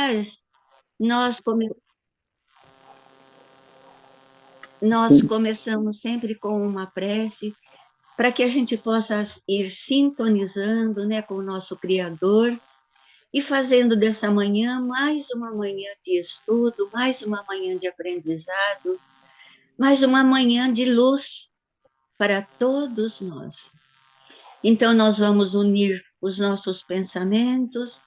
Mas nós, nós começamos sempre com uma prece para que a gente possa ir sintonizando, né, com o nosso Criador e fazendo dessa manhã mais uma manhã de estudo, mais uma manhã de aprendizado, mais uma manhã de luz para todos nós. Então, nós vamos unir os nossos pensamentos,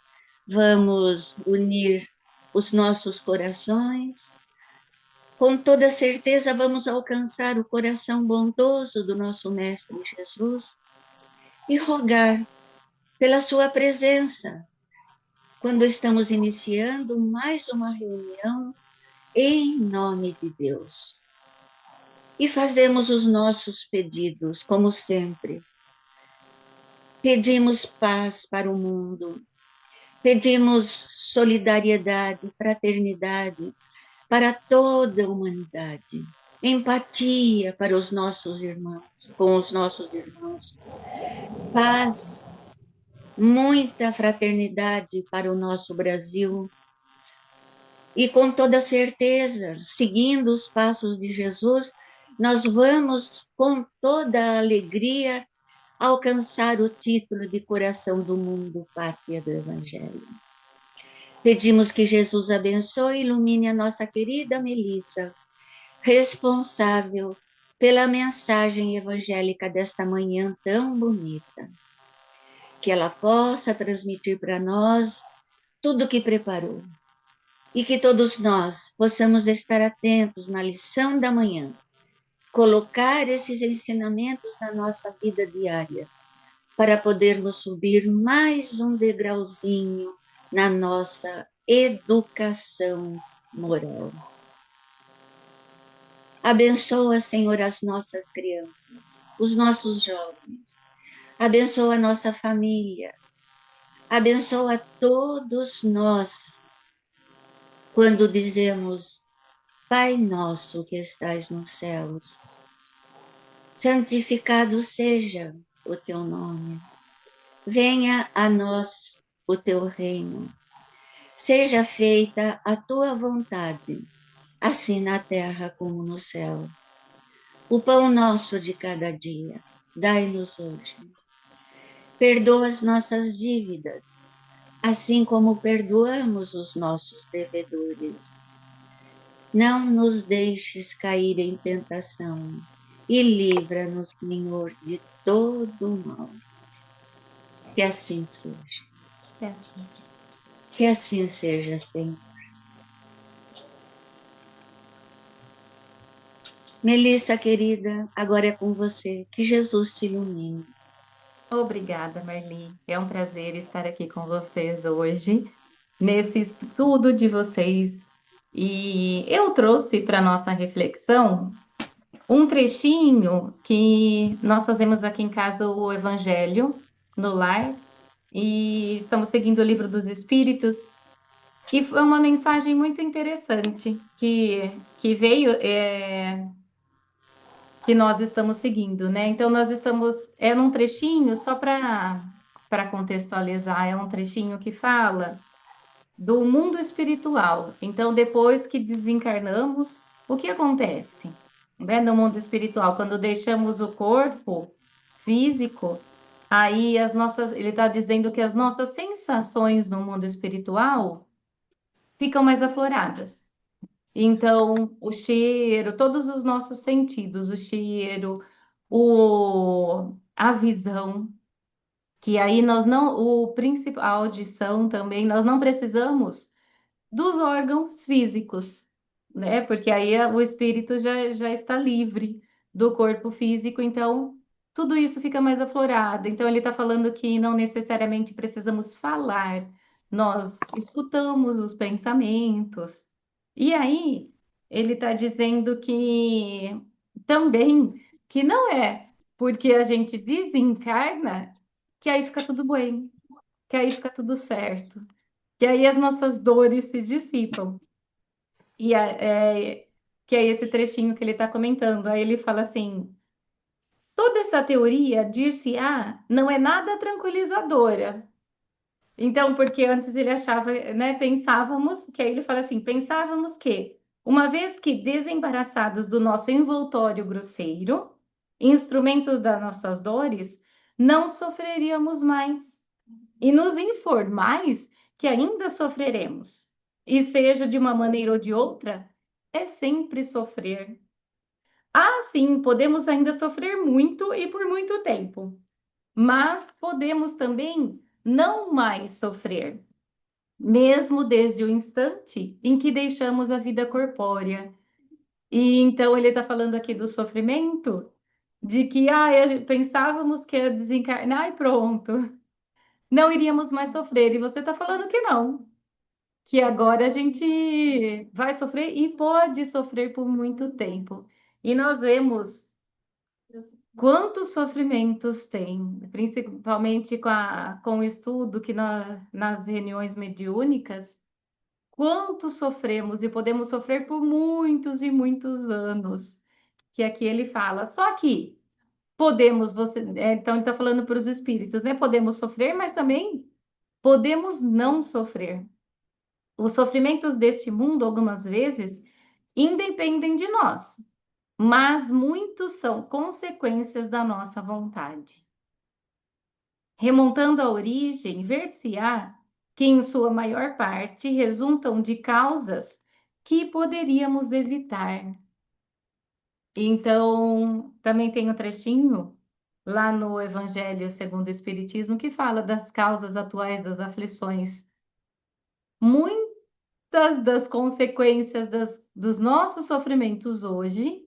vamos unir os nossos corações. Com toda certeza, vamos alcançar o coração bondoso do nosso Mestre Jesus e rogar pela Sua presença quando estamos iniciando mais uma reunião em nome de Deus. E fazemos os nossos pedidos, como sempre. Pedimos paz para o mundo, pedimos solidariedade, fraternidade para toda a humanidade, empatia para os nossos irmãos, com os nossos irmãos, paz, muita fraternidade para o nosso Brasil. E com toda certeza, seguindo os passos de Jesus, nós vamos com toda a alegria alcançar o título de coração do mundo, pátria do Evangelho. Pedimos que Jesus abençoe e ilumine a nossa querida Melissa, responsável pela mensagem evangélica desta manhã tão bonita. Que ela possa transmitir para nós tudo o que preparou. E que todos nós possamos estar atentos na lição da manhã, colocar esses ensinamentos na nossa vida diária, para podermos subir mais um degrauzinho na nossa educação moral. Abençoa, Senhor, as nossas crianças, os nossos jovens. Abençoa a nossa família. Abençoa todos nós quando dizemos: Pai nosso que estais nos céus, santificado seja o teu nome. Venha a nós o teu reino. Seja feita a tua vontade, assim na terra como no céu. O pão nosso de cada dia, dai-nos hoje. Perdoa as nossas dívidas, assim como perdoamos os nossos devedores. Não nos deixes cair em tentação e livra-nos, Senhor, de todo mal. Que assim seja. Que assim seja, Senhor. Melissa, querida, agora é com você. Que Jesus te ilumine. Obrigada, Marli. É um prazer estar aqui com vocês hoje, nesse estudo de vocês. E eu trouxe para nossa reflexão um trechinho que nós fazemos aqui em casa o Evangelho no lar e estamos seguindo o Livro dos Espíritos. E foi uma mensagem muito interessante que veio, que nós estamos seguindo, né? Então, nós estamos, é num trechinho, só para contextualizar, é um trechinho que fala do mundo espiritual. Então, depois que desencarnamos, o que acontece, né, no mundo espiritual? Quando deixamos o corpo físico, aí as nossas, ele está dizendo que as nossas sensações no mundo espiritual ficam mais afloradas. Então, o cheiro, todos os nossos sentidos, o cheiro, a visão, que aí nós não, o principal, a audição também, nós não precisamos dos órgãos físicos, né? Porque aí o espírito já está livre do corpo físico, então tudo isso fica mais aflorado. Então ele está falando que não necessariamente precisamos falar, nós escutamos os pensamentos. E aí ele está dizendo que também que não é porque a gente desencarna que aí fica tudo bem, que aí fica tudo certo, que aí as nossas dores se dissipam. E que é esse trechinho que ele está comentando. Aí ele fala assim: toda essa teoria, dir-se-á, não é nada tranquilizadora. Então, porque antes ele achava, né? Pensávamos, que aí ele fala assim: pensávamos que, uma vez que desembaraçados do nosso envoltório grosseiro, instrumentos das nossas dores, não sofreríamos mais. E nos informais que ainda sofreremos, e seja de uma maneira ou de outra, é sempre sofrer. Ah, sim, podemos ainda sofrer muito e por muito tempo, mas podemos também não mais sofrer, mesmo desde o instante em que deixamos a vida corpórea. E então ele está falando aqui do sofrimento, de que pensávamos que ia desencarnar e pronto, não iríamos mais sofrer. E você está falando que não, que agora a gente vai sofrer e pode sofrer por muito tempo. E nós vemos quantos sofrimentos tem, principalmente com o estudo que nas reuniões mediúnicas, quanto sofremos e podemos sofrer por muitos e muitos anos, que aqui ele fala. Só que podemos, então ele está falando para os espíritos, né? Podemos sofrer, mas também podemos não sofrer. Os sofrimentos deste mundo, algumas vezes, independem de nós, mas muitos são consequências da nossa vontade. Remontando à origem, ver-se-á que, em sua maior parte, resultam de causas que poderíamos evitar. Então, também tem um trechinho lá no Evangelho segundo o Espiritismo que fala das causas atuais das aflições. Muitas das consequências dos nossos sofrimentos hoje,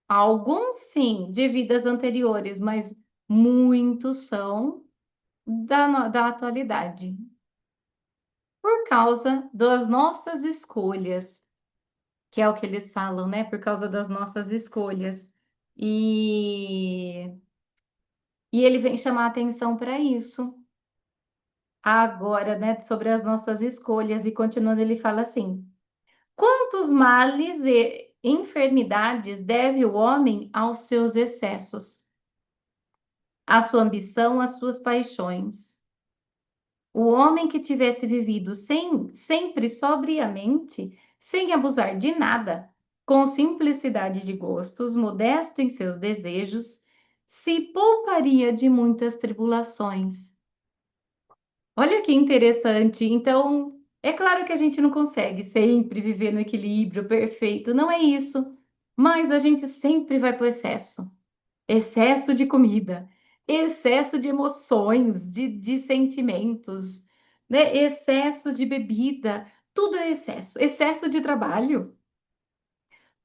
alguns sim, de vidas anteriores, mas muitos são da atualidade, por causa das nossas escolhas, que é o que eles falam, né? Por causa das nossas escolhas. E, e ele vem chamar a atenção para isso. Agora, né, sobre as nossas escolhas, e continuando, ele fala assim: quantos males e enfermidades deve o homem aos seus excessos, à sua ambição, às suas paixões? O homem que tivesse vivido sempre sobriamente, sem abusar de nada, com simplicidade de gostos, modesto em seus desejos, se pouparia de muitas tribulações. Olha que interessante. Então, é claro que a gente não consegue sempre viver no equilíbrio perfeito, não é isso. Mas a gente sempre vai para o excesso. Excesso de comida, excesso de emoções, de sentimentos, né? Excesso de bebida, tudo é excesso. Excesso de trabalho,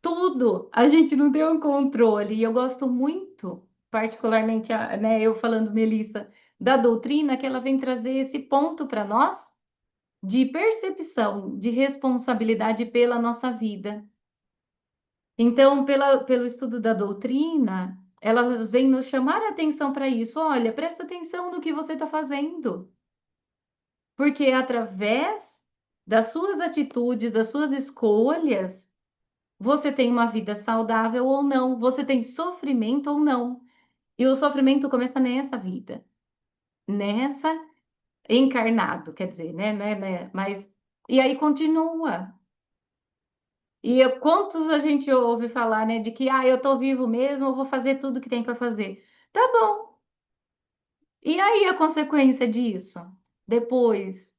tudo. A gente não tem um controle. E eu gosto muito, particularmente, né, eu falando, Melissa, da doutrina, que ela vem trazer esse ponto para nós de percepção, de responsabilidade pela nossa vida. Então, pelo estudo da doutrina, elas vêm nos chamar a atenção para isso. Olha, presta atenção no que você está fazendo, porque é através das suas atitudes, das suas escolhas, você tem uma vida saudável ou não, você tem sofrimento ou não. E o sofrimento começa nessa vida, nessa encarnado, quer dizer, né? Mas e aí continua. E quantos a gente ouve falar, né, de que eu tô vivo mesmo, eu vou fazer tudo que tem para fazer. Tá bom. E aí a consequência disso? Depois,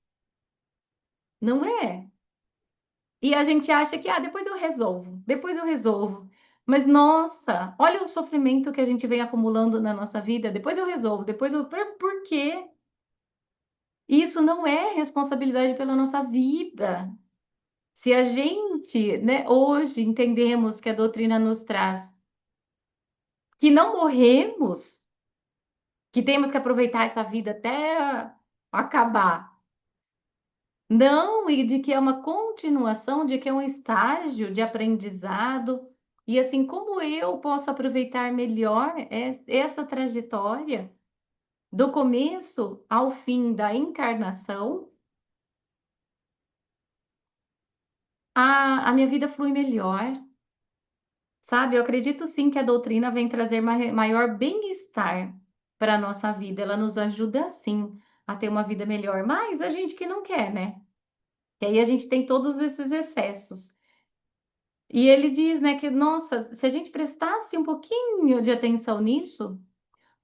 não é? E a gente acha que depois eu resolvo, depois eu resolvo. Mas nossa, olha o sofrimento que a gente vem acumulando na nossa vida, depois eu resolvo, depois eu por quê? Isso não é responsabilidade pela nossa vida. Se a gente, né, hoje entendemos que a doutrina nos traz que não morremos, que temos que aproveitar essa vida até acabar. Não, e de que é uma continuação, de que é um estágio de aprendizado. E assim, como eu posso aproveitar melhor essa trajetória do começo ao fim da encarnação, a minha vida flui melhor, sabe? Eu acredito sim que a doutrina vem trazer maior bem-estar para a nossa vida, ela nos ajuda sim a ter uma vida melhor, mas a gente que não quer, né? E aí a gente tem todos esses excessos. E ele diz, né, que, nossa, se a gente prestasse um pouquinho de atenção nisso,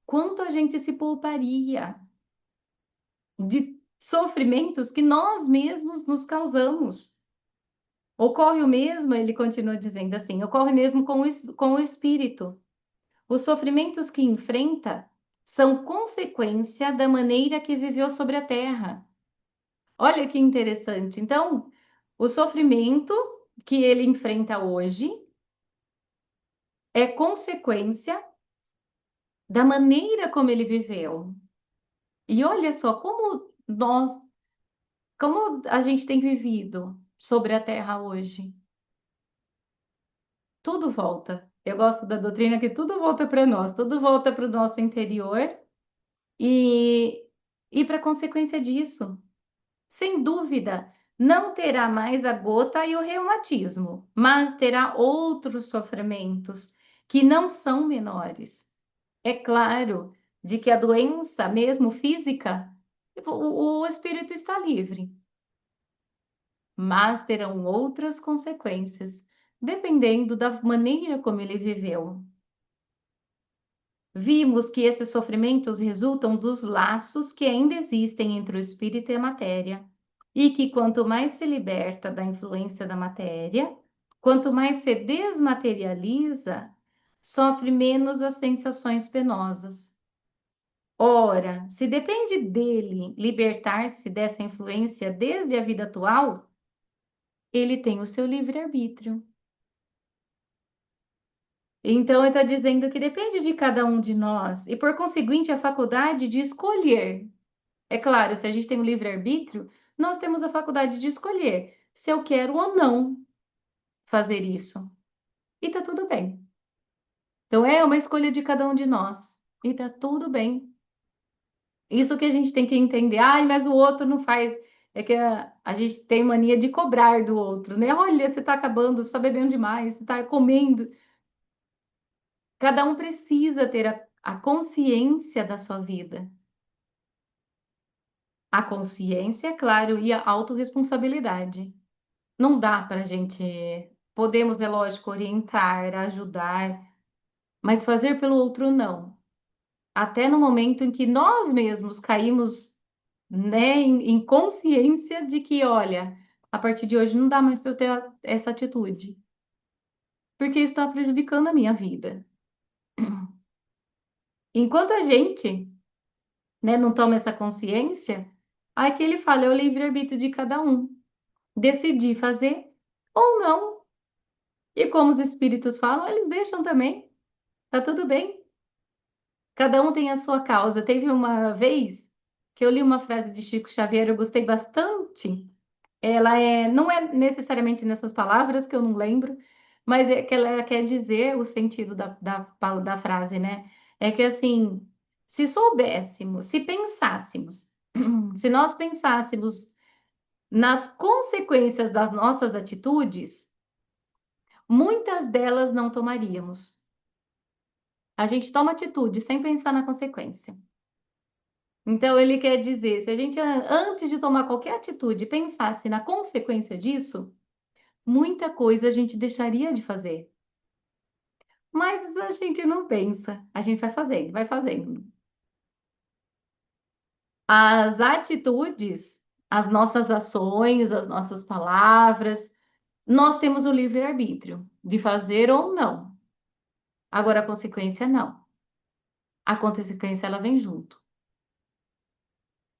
quanto a gente se pouparia de sofrimentos que nós mesmos nos causamos. Ocorre o mesmo, ele continua dizendo assim, ocorre mesmo com o espírito. Os sofrimentos que enfrenta são consequência da maneira que viveu sobre a terra. Olha que interessante. Então, o sofrimento que ele enfrenta hoje é consequência da maneira como ele viveu. E olha só como a gente tem vivido sobre a terra hoje. Tudo volta. Eu gosto da doutrina que tudo volta para nós, tudo volta para o nosso interior e, e para consequência disso. Sem dúvida, não terá mais a gota e o reumatismo, mas terá outros sofrimentos que não são menores. É claro de que a doença, mesmo física, o espírito está livre, mas terão outras consequências, dependendo da maneira como ele viveu. Vimos que esses sofrimentos resultam dos laços que ainda existem entre o espírito e a matéria, e que quanto mais se liberta da influência da matéria, quanto mais se desmaterializa, sofre menos as sensações penosas. Ora, se depende dele libertar-se dessa influência desde a vida atual, ele tem o seu livre-arbítrio. Então, ele está dizendo que depende de cada um de nós e, por conseguinte, a faculdade de escolher. É claro, se a gente tem o livre-arbítrio, nós temos a faculdade de escolher se eu quero ou não fazer isso. E tá tudo bem. Então, é uma escolha de cada um de nós. E tá tudo bem. Isso que a gente tem que entender. Ai, mas o outro não faz. É que a gente tem mania de cobrar do outro, né? Olha, você está acabando, você está bebendo demais, você está comendo. Cada um precisa ter a consciência da sua vida. A consciência, é claro, e a autorresponsabilidade. Não dá para a gente. Podemos, é lógico, orientar, ajudar, mas fazer pelo outro não. Até no momento em que nós mesmos caímos, né, em consciência de que, olha, a partir de hoje não dá mais para eu ter essa atitude, porque isso está prejudicando a minha vida. Enquanto a gente, né, não toma essa consciência, aí que ele fala, é o livre-arbítrio de cada um. Decidir fazer ou não. E como os espíritos falam, eles deixam também. Tá tudo bem. Cada um tem a sua causa. Teve uma vez que eu li uma frase de Chico Xavier, eu gostei bastante. Não é necessariamente nessas palavras que eu não lembro, mas é que ela quer dizer o sentido da frase, né? É que assim, se soubéssemos, se pensássemos, se nós pensássemos nas consequências das nossas atitudes, muitas delas não tomaríamos. A gente toma atitude sem pensar na consequência. Então, ele quer dizer, se a gente, antes de tomar qualquer atitude, pensasse na consequência disso, muita coisa a gente deixaria de fazer. Mas a gente não pensa, a gente vai fazendo, vai fazendo. As atitudes, as nossas ações, as nossas palavras, nós temos o livre-arbítrio de fazer ou não. Agora, a consequência, não. A consequência, ela vem junto.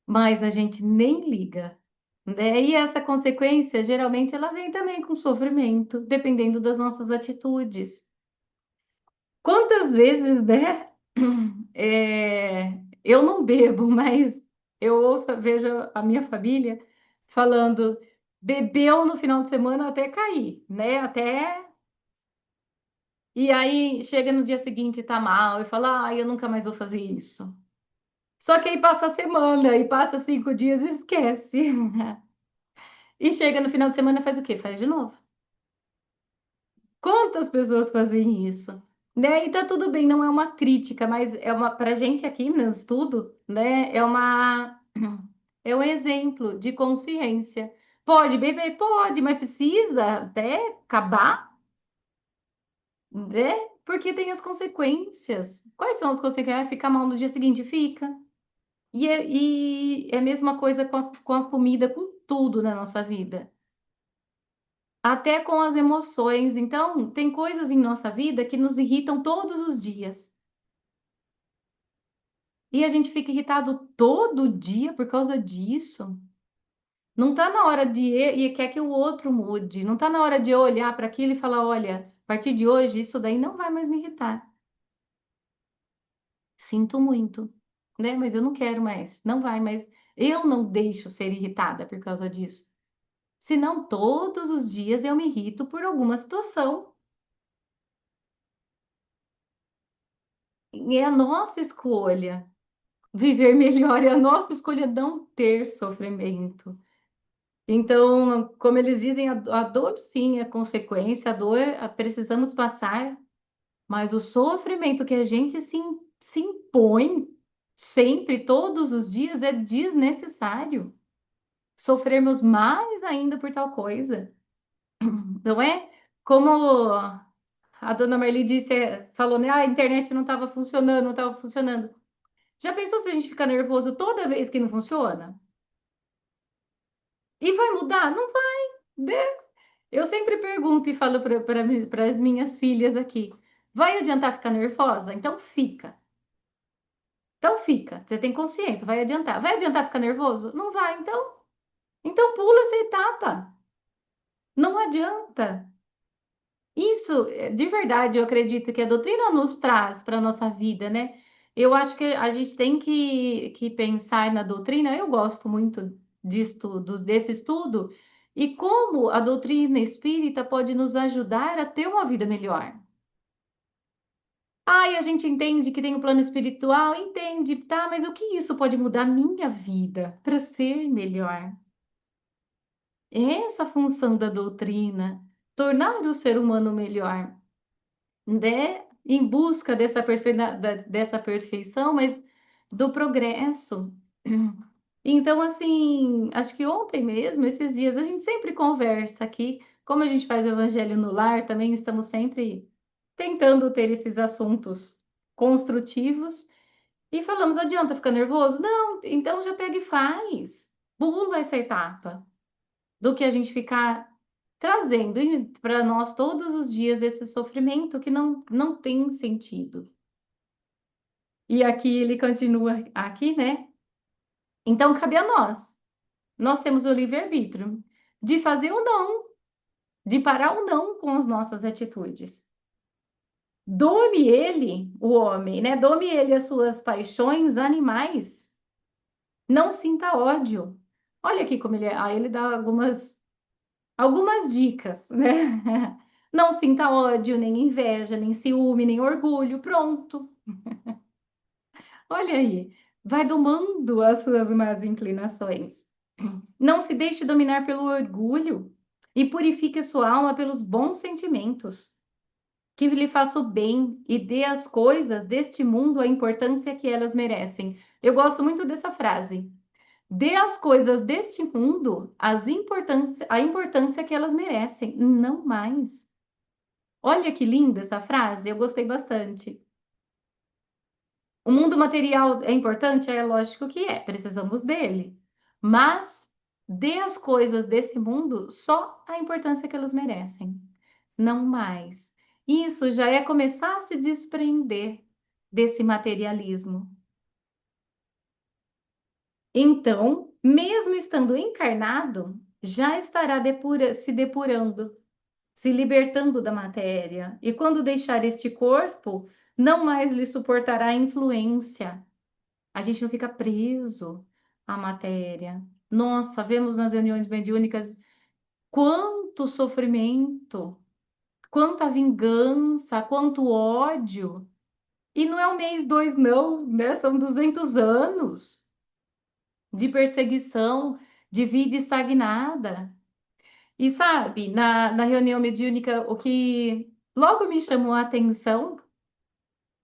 Mas a gente nem liga, né? E essa consequência, geralmente, ela vem também com sofrimento, dependendo das nossas atitudes. Quantas vezes, né? Eu não bebo, mas eu vejo a minha família falando, bebeu no final de semana até cair, né? Até. E aí chega no dia seguinte e tá mal, e fala, eu nunca mais vou fazer isso. Só que aí passa a semana, e passa 5 dias e esquece. E chega no final de semana e faz o quê? Faz de novo. Quantas pessoas fazem isso? Né? E tá tudo bem, não é uma crítica, mas é uma pra gente aqui no estudo, né? É uma É um exemplo de consciência. Pode beber? Pode, mas precisa até acabar, né? Porque tem as consequências. Quais são as consequências? Vai ficar mal no dia seguinte? Fica. E é a mesma coisa com a comida, com tudo na nossa vida. Até com as emoções. Então, tem coisas em nossa vida que nos irritam todos os dias. E a gente fica irritado todo dia por causa disso. Não tá na hora de e quer que o outro mude. Não tá na hora de eu olhar para aquilo e falar, olha, a partir de hoje isso daí não vai mais me irritar. Sinto muito, né? Mas eu não quero mais. Não vai, mas eu não deixo ser irritada por causa disso. Senão todos os dias eu me irrito por alguma situação. E é a nossa escolha. Viver melhor é a nossa escolha não ter sofrimento. Então, como eles dizem, a dor sim é consequência, a dor precisamos passar, mas o sofrimento que a gente se impõe sempre, todos os dias, é desnecessário. Sofrermos mais ainda por tal coisa, não é? Como a dona Marli disse, falou, né? Ah, a internet não estava funcionando, não estava funcionando. Já pensou se a gente fica nervoso toda vez que não funciona? E vai mudar? Não vai, né? Eu sempre pergunto e falo para as minhas filhas aqui: vai adiantar ficar nervosa? Então fica. Então fica. Você tem consciência, vai adiantar. Vai adiantar ficar nervoso? Não vai, então. Então pula essa etapa. Não adianta. Isso, de verdade, eu acredito que a doutrina nos traz para a nossa vida, né? Eu acho que a gente tem que pensar na doutrina. Eu gosto muito de estudos, desse estudo, e como a doutrina espírita pode nos ajudar a ter uma vida melhor. Ai, a gente entende que tem o plano espiritual, entende, tá, mas o que isso pode mudar a minha vida para ser melhor? É essa a função da doutrina, tornar o ser humano melhor, né? Em busca dessa perfeição, mas do progresso. Então, assim, acho que ontem mesmo, esses dias, a gente sempre conversa aqui, como a gente faz o Evangelho no Lar, também estamos sempre tentando ter esses assuntos construtivos. E falamos, adianta ficar nervoso? Não, então já pega e faz. Pula essa etapa do que a gente ficar trazendo para nós todos os dias esse sofrimento que não tem sentido. E aqui ele continua aqui, né? Então cabe a nós. Nós temos o livre-arbítrio de fazer ou não, de parar ou não com as nossas atitudes. Dome ele, o homem, né? Dome ele as suas paixões animais. Não sinta ódio. Olha aqui como ele é. Aí ele dá algumas dicas, né? Não sinta ódio, nem inveja, nem ciúme, nem orgulho. Pronto. Olha aí. Vai domando as suas más inclinações. Não se deixe dominar pelo orgulho e purifique sua alma pelos bons sentimentos. Que lhe faça o bem e dê às coisas deste mundo a importância que elas merecem. Eu gosto muito dessa frase. Dê às coisas deste mundo a importância que elas merecem, não mais. Olha que linda essa frase, eu gostei bastante. O mundo material é importante? É lógico que é, precisamos dele. Mas dê às coisas desse mundo só a importância que elas merecem, não mais. Isso já é começar a se desprender desse materialismo. Então, mesmo estando encarnado, já estará se depurando, se libertando da matéria. E quando deixar este corpo, não mais lhe suportará a influência. A gente não fica preso à matéria. Nossa, vemos nas reuniões mediúnicas quanto sofrimento, quanta vingança, quanto ódio. E não é um mês, dois, não, né? São 200 anos de perseguição, de vida estagnada. E sabe, na reunião mediúnica, o que logo me chamou a atenção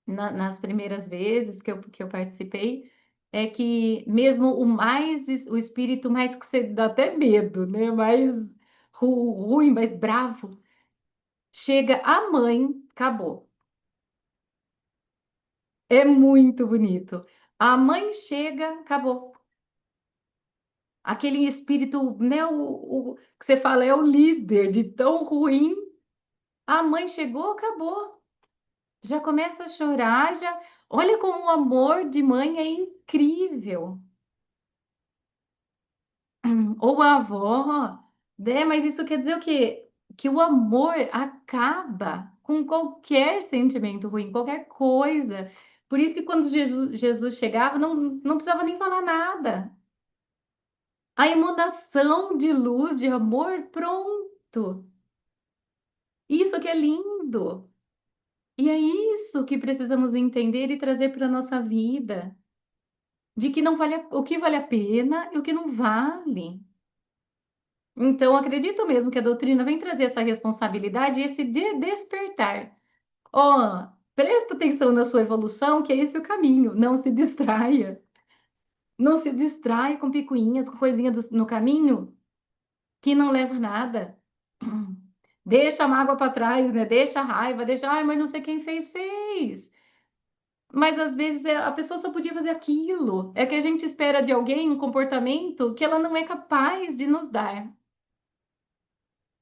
nas primeiras vezes que eu participei, é que mesmo o espírito mais que você dá até medo, né? Mais ruim, mais bravo, chega a mãe, acabou. É muito bonito. A mãe chega, acabou. Aquele espírito, né? O que você fala é o líder de tão ruim. A mãe chegou, acabou. Já começa a chorar, já. Olha como o amor de mãe é incrível. Ou a avó, né? Mas isso quer dizer o quê? Que o amor acaba com qualquer sentimento ruim, qualquer coisa. Por isso que quando Jesus chegava, não precisava nem falar nada. A emanação de luz, de amor, pronto. Isso que é lindo. E é isso que precisamos entender e trazer para a nossa vida. De que não vale o que vale a pena e o que não vale. Então, acredito mesmo que a doutrina vem trazer essa responsabilidade e esse despertar. Ó, presta atenção na sua evolução, que é esse o caminho. Não se distraia. Não se distraia com picuinhas, com coisinhas no caminho que não leva a nada. Deixa a mágoa para trás, né? Deixa a raiva, deixa, ai, mas não sei quem fez, fez. Mas às vezes a pessoa só podia fazer aquilo. É que a gente espera de alguém um comportamento que ela não é capaz de nos dar.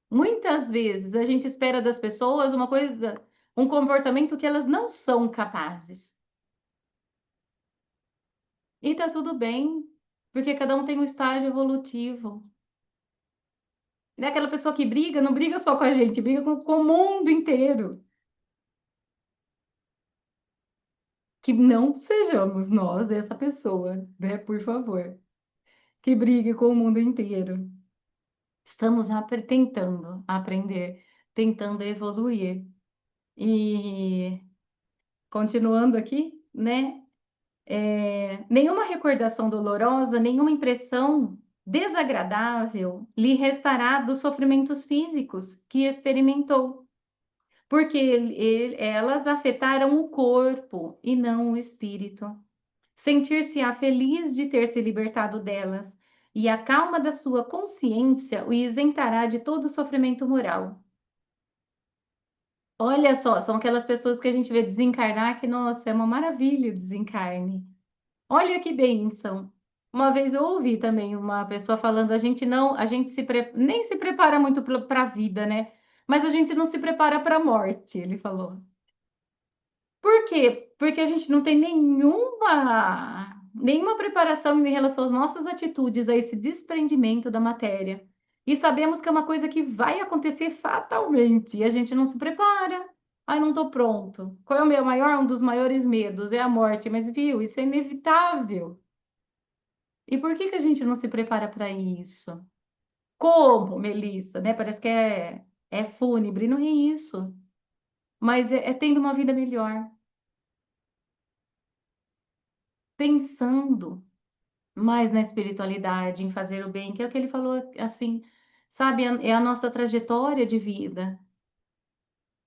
Muitas vezes a gente espera das pessoas uma coisa, um comportamento que elas não são capazes. E tá tudo bem, porque cada um tem um estágio evolutivo. Né? Aquela pessoa que briga, não briga só com a gente, briga com o mundo inteiro. Que não sejamos nós essa pessoa, né? Por favor. Que brigue com o mundo inteiro. Estamos tentando aprender, tentando evoluir. E continuando aqui, né? Nenhuma recordação dolorosa, nenhuma impressão desagradável lhe restará dos sofrimentos físicos que experimentou, porque elas afetaram o corpo e não o espírito. Sentir-se-á feliz de ter se libertado delas, e a calma da sua consciência o isentará de todo sofrimento moral. Olha só, são aquelas pessoas que a gente vê desencarnar, que, nossa, é uma maravilha o desencarne. Olha que bênção. Uma vez eu ouvi também uma pessoa falando, a gente não, a gente nem se prepara muito para a vida, né? Mas a gente não se prepara para a morte, ele falou. Por quê? Porque a gente não tem nenhuma preparação em relação às nossas atitudes, a esse desprendimento da matéria. E sabemos que é uma coisa que vai acontecer fatalmente, e a gente não se prepara. Ai, não estou pronto. Qual é o meu maior, um dos maiores medos? É a morte, mas viu, isso é inevitável. E por que que a gente não se prepara para isso? Como, Melissa, né? Parece que é fúnebre, não é isso. Mas é tendo uma vida melhor, pensando mais na espiritualidade, em fazer o bem, que é o que ele falou, assim, sabe? É a nossa trajetória de vida,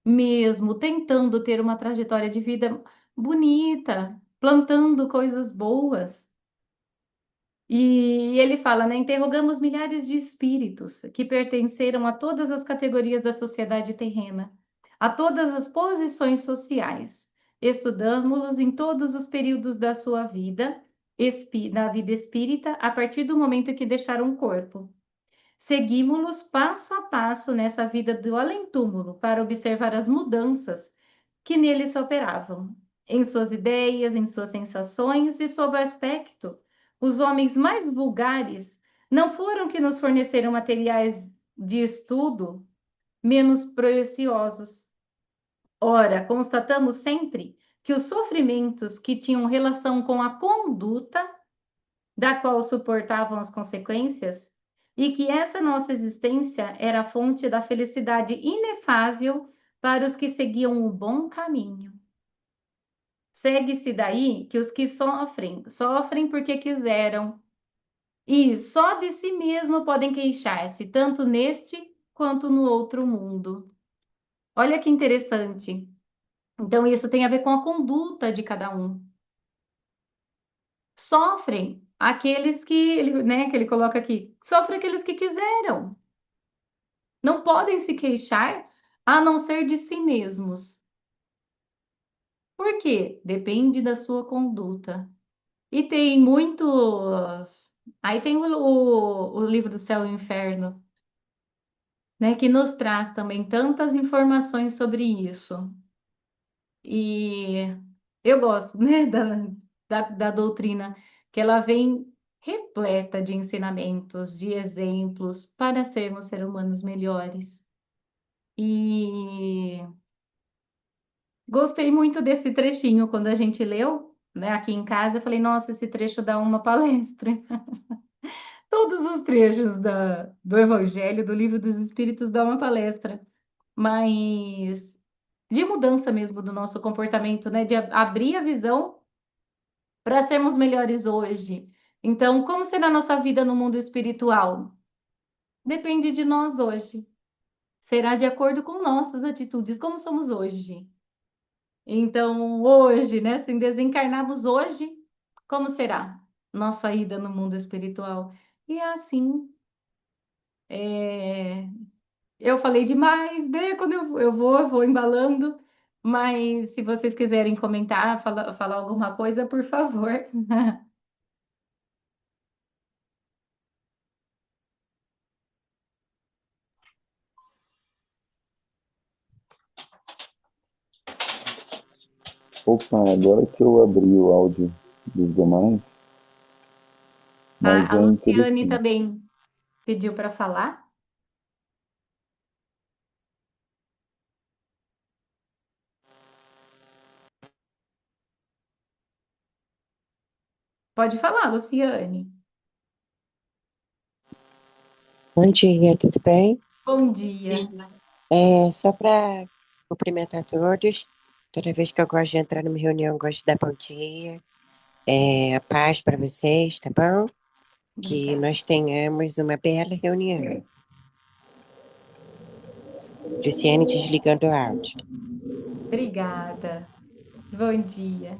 mesmo tentando ter uma trajetória de vida bonita, plantando coisas boas. E ele fala, né? Interrogamos milhares de espíritos que pertenceram a todas as categorias da sociedade terrena, a todas as posições sociais. Estudamos-los em todos os períodos da sua vida, da vida espírita, a partir do momento que deixaram o corpo. Seguimos-los passo a passo nessa vida do além-túmulo para observar as mudanças que nele se operavam, em suas ideias, em suas sensações e sob o aspecto. Os homens mais vulgares não foram que nos forneceram materiais de estudo menos preciosos. Ora, constatamos sempre que os sofrimentos que tinham relação com a conduta da qual suportavam as consequências, e que essa nossa existência era a fonte da felicidade inefável para os que seguiam o bom caminho. Segue-se daí que os que sofrem, sofrem porque quiseram, e só de si mesmo podem queixar-se, tanto neste quanto no outro mundo. Olha que interessante. Então, isso tem a ver com a conduta de cada um. Sofrem aqueles que ele, né, que ele coloca aqui, sofrem aqueles que quiseram. Não podem se queixar a não ser de si mesmos. Por quê? Depende da sua conduta. E tem muitos. Aí tem o livro do Céu e Inferno, né, que nos traz também tantas informações sobre isso. E eu gosto, né, da doutrina, que ela vem repleta de ensinamentos, de exemplos para sermos seres humanos melhores. E gostei muito desse trechinho quando a gente leu, né, aqui em casa. Eu falei, nossa, esse trecho dá uma palestra. Todos os trechos do Evangelho, do Livro dos Espíritos, dão uma palestra, mas de mudança mesmo do nosso comportamento, né, de abrir a visão para sermos melhores hoje. Então, como será a nossa vida no mundo espiritual? Depende de nós hoje. Será de acordo com nossas atitudes, como somos hoje. Então, hoje, né, se desencarnarmos hoje, como será nossa ida no mundo espiritual? E é assim, é, eu falei demais, né? Quando eu vou embalando, mas se vocês quiserem comentar, falar alguma coisa, por favor. Opa, agora que eu abri o áudio dos demais, mas A é Luciane interessante. também pediu para falar. Pode falar, Luciane. Bom dia, tudo bem? Bom dia. Só para cumprimentar todos, toda vez que eu gosto de entrar numa reunião, eu gosto de dar bom dia, a paz para vocês, tá bom? Que Obrigada. nós tenhamos uma bela reunião. Luciane desligando o áudio. Obrigada. Bom dia.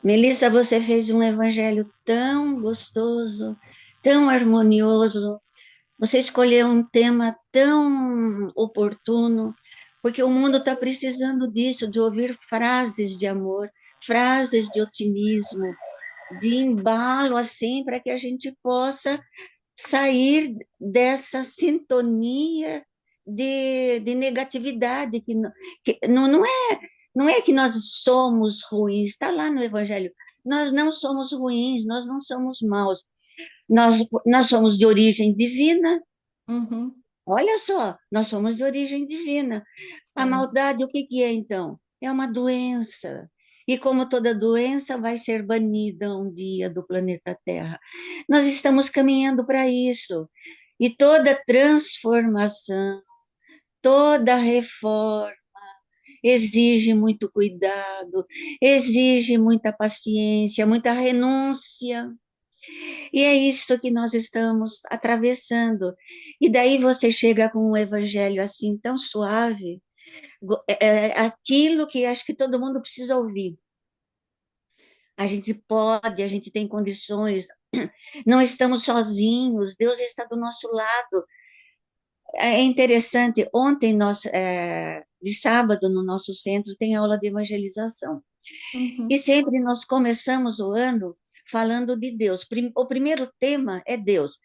Melissa, você fez um evangelho tão gostoso, tão harmonioso. Você escolheu um tema tão oportuno, porque o mundo está precisando disso, de ouvir frases de amor, frases de otimismo, de embalo, assim, para que a gente possa sair dessa sintonia de negatividade, que não é que nós somos ruins, está lá no Evangelho. Nós não somos ruins, nós não somos maus. Nós somos de origem divina. Uhum, Olha só, nós somos de origem divina. A sim. maldade, o que que é então? É uma doença. E como toda doença, vai ser banida um dia do planeta Terra. Nós estamos caminhando para isso. E toda transformação, toda reforma exige muito cuidado, exige muita paciência, muita renúncia. E é isso que nós estamos atravessando. E daí você chega com um evangelho assim tão suave, aquilo que acho que todo mundo precisa ouvir. A gente pode, a gente tem condições, não estamos sozinhos, Deus está do nosso lado. É interessante, ontem de sábado, no nosso centro, tem aula de evangelização. E Uhum, sempre nós começamos o ano falando de Deus. O primeiro tema é Deus.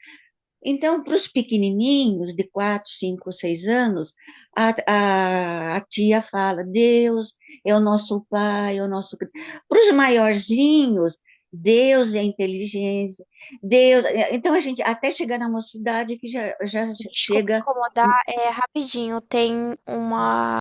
Então, para os pequenininhos, de 4, 5, 6 anos, a tia fala: Deus é o nosso Pai, é o nosso. Para os maiorzinhos, Deus é a inteligência, Deus. Então, a gente, até chegar na mocidade, que já Desculpa chega. incomodar, rapidinho, tem uma